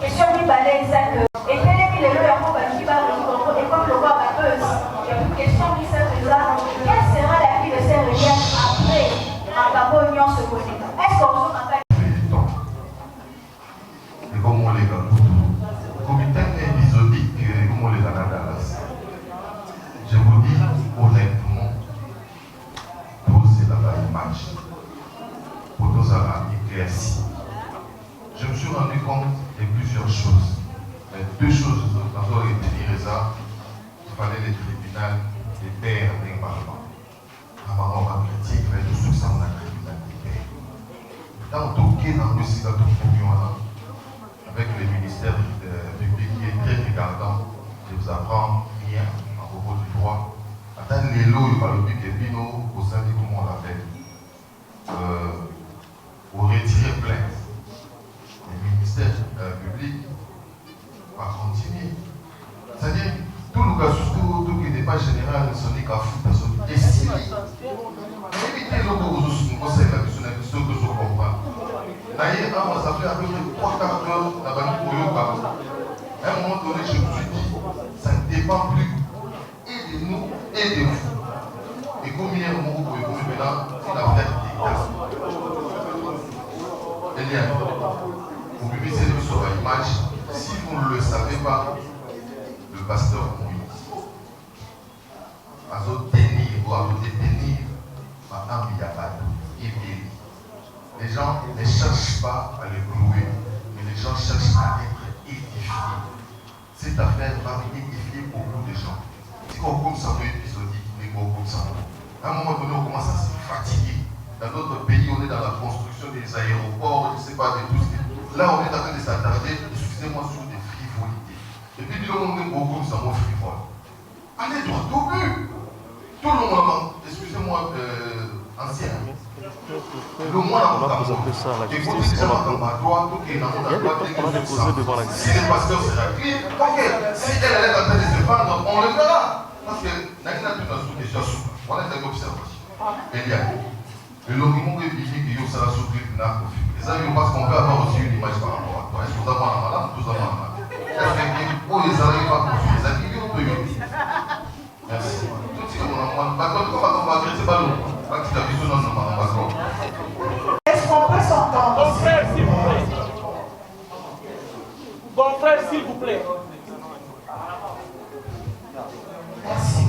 Question du Balai, Isaac. Et quel est le lieu pour Balki Balou et comme le roi Bateuse? Il y a une question qui s'est présente. Quelle sera la vie de ces reliefs après un Gabo Union se connaît? Est-ce qu'on se rappelle?
Et comme on les a le comité épisodique, comme on les a dans je vous dis honnêtement, tout c'est là-bas une match. Pour nous avoir éclairci. Je me suis rendu compte de plusieurs choses. Mais deux choses, d'abord, il fallait les tribunaux, les pères des parlements. Avant, on va critiquer tout ce que ça, on a tribunal des pères. Dans tout cas, dans le site avec le ministère public qui est très regardant, je vous apprends rien à propos du droit. Attends les lots, il va le but et puis nous, vous savez comment on l'appelle. Pour retirer plainte. Le ministère public va continuer. C'est-à-dire, tout le cas, surtout tout qui n'est pas général, ce n'est qu'à foutre, personne estimé. Évitez le conseil de la question, ce que je comprends. D'ailleurs, ça fait à peu près 3 quarts d'heure dans le yoga. À un moment donné, je me suis dit, ça ne dépend plus et de nous et de vous. Et comme hier, mon groupe, maintenant, il a fait des classes. Vous publiez sur l'image, si vous ne le savez pas, le pasteur Moïse, à tenir ou à détenir, maintenant il n'y a pas de péri. Les gens ne cherchent pas à le clouer, mais les gens cherchent à être édifiés. Cette affaire va édifier beaucoup de gens. Si on compte ça peut épisodique, mais beaucoup de ça. À un moment donné, on commence à se fatiguer. Dans d'autres pays, on est dans la construction des aéroports, je ne sais pas, de tout ce qui... Là, on est en train de s'attarder, excusez-moi, sur des frivolités. Et puis, le monde est beaucoup, nous sommes frivoles. Allez droit au but. Tout le monde, excusez-moi, ancien. Le monde a posé ça à la justice. On a déposé devant la justice. Si le pasteur sera clean, ok. Si elle est en train de se défendre, on le verra. Parce que Nagina tout a sous déjà sous. Voilà une observation. Et il y a le logement est dit que ça sous tribunal. Les amis, parce qu'on peut avoir aussi une image par rapport à toi. Est-ce que vous avez un malade? Tous avez un malade. Est-ce que les amis pas construire les amis, on peut y. Merci. Tout ce que mon enfant, maintenant, comment on va agresser pas l'eau? Quand tu as vu son nom, on va pas.
Est-ce qu'on peut s'entendre?
Bon frère, s'il vous plaît. Bon frère, s'il vous plaît.
Merci.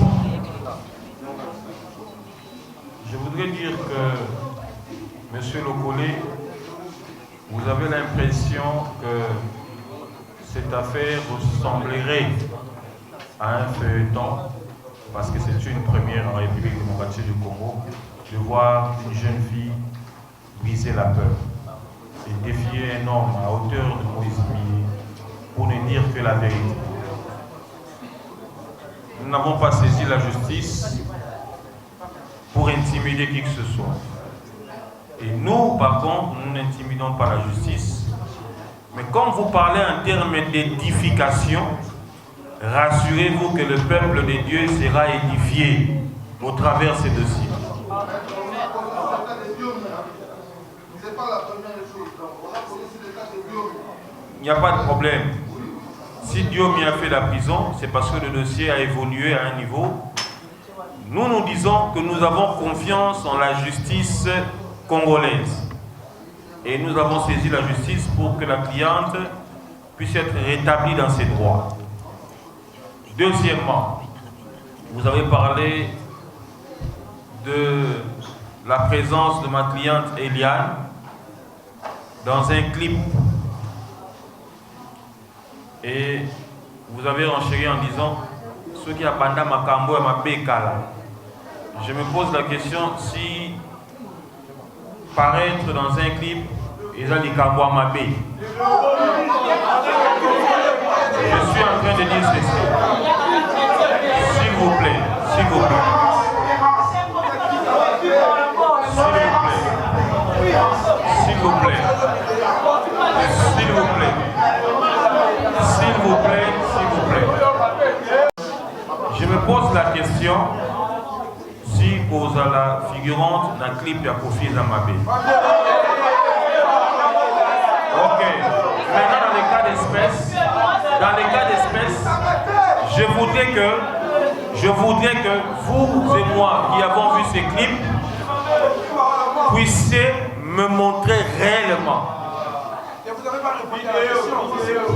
Je voudrais dire que M. Locolé vous avez l'impression que cette affaire ressemblerait à un feuilleton, parce que c'est une première en République démocratique du Congo, de voir une jeune fille briser la peur et défier un homme à hauteur de Moïse Mili pour ne dire que la vérité. Nous n'avons pas saisi la justice pour intimider qui que ce soit. Et nous, par contre, nous n'intimidons pas la justice. Mais comme vous parlez en termes d'édification, rassurez-vous que le peuple de Dieu sera édifié au travers de ces dossiers. Il n'y a pas de problème. Si Diomi a fait la prison, c'est parce que le dossier a évolué à un niveau. Nous disons que nous avons confiance en la justice congolaise. Et nous avons saisi la justice pour que la cliente puisse être rétablie dans ses droits. Deuxièmement, vous avez parlé de la présence de ma cliente Eliane dans un clip. Et vous avez renchéri en disant ce qui a pendant ma cambo et ma bécala. Je me pose la question si paraître dans un clip ils ont dit cambo à ma bé. Je suis en train de dire ceci. S'il vous plaît, s'il vous plaît. S'il vous plaît. S'il vous plaît. S'il vous plaît, s'il vous plaît. Je me pose la question si pose à la figurante d'un clip à Kofi Zamabé. Ok. Maintenant, dans les cas d'espèce, je voudrais que vous et moi qui avons vu ces clips puissiez me montrer réellement.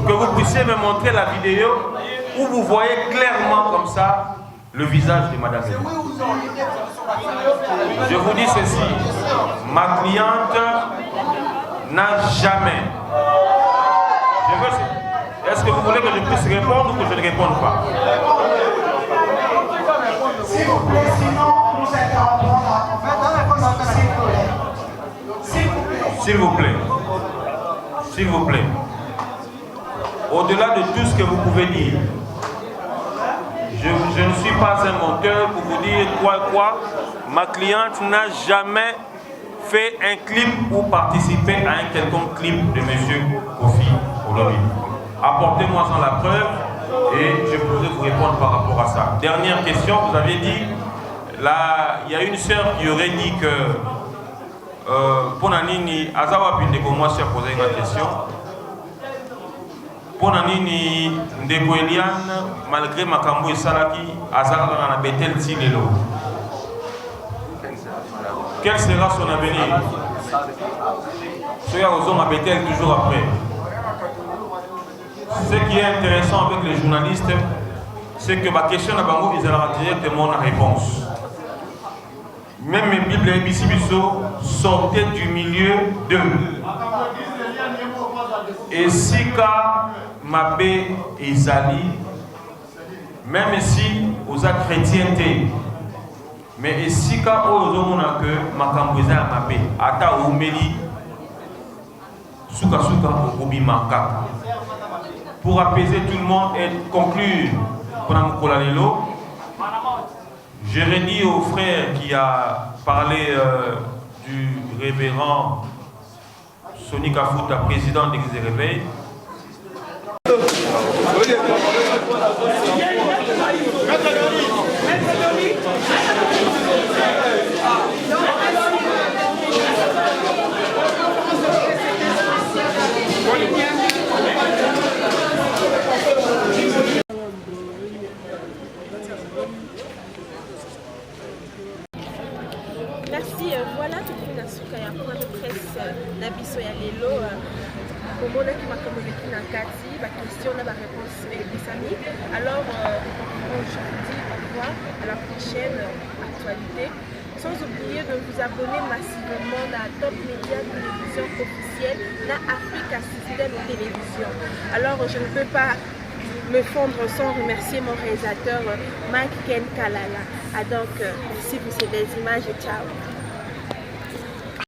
Que vous puissiez me montrer la vidéo où vous voyez clairement comme ça le visage de Madame. Je vous dis ceci, ma cliente n'a jamais. Est-ce que vous voulez que je puisse répondre ou que je ne réponde pas?
S'il vous plaît, sinon nous interrompons
S'il vous plaît. S'il vous plaît. Au-delà de tout ce que vous pouvez dire, je ne suis pas un menteur pour vous dire quoi. Ma cliente n'a jamais fait un clip ou participé à un quelconque clip de M. Kofi Olomide. Apportez-moi-en la preuve et je pourrai vous répondre par rapport à ça. Dernière question, vous avez dit, là, il y a une sœur qui aurait dit que pour Nanini, Azawa Bindeko, moi je posé une question. Pour Nanini, Ndeko Eliane, malgré Makambo et Salaki, Azara dans la Betel Tilelo. Quel sera son avenir? Soya aux hommes à Betel toujours après. Ce qui est intéressant avec les journalistes, c'est que ma question à Bango, ils auront directement la réponse. Même mes Bibles et Bissibiso sortaient du milieu d'eux. Et si ka Mabé et Zali, même si aux chrétienté, mais si ka aux hommes que Makamboza Mabé, Ata Oumeli, Souka au Gobi Maka. Pour apaiser tout le monde et conclure, je redis au frère qui a parlé du révérend Soni Kafuta, président de l'Église des Réveils.
Merci, voilà tout le monde a un point de presse d'Abisso et Lelo. Pour moi, qui m'a communiqué dans Kati, la question, la réponse des amis. Alors, je vous dis au revoir à la prochaine actualité. Sans oublier de vous abonner massivement à Top Media Télévision Officielle. officiel na Africa System Télévision. Alors je ne peux pas me fondre sans remercier mon réalisateur Mike Ken Kalala. Donc, merci pour ces belles images et ciao.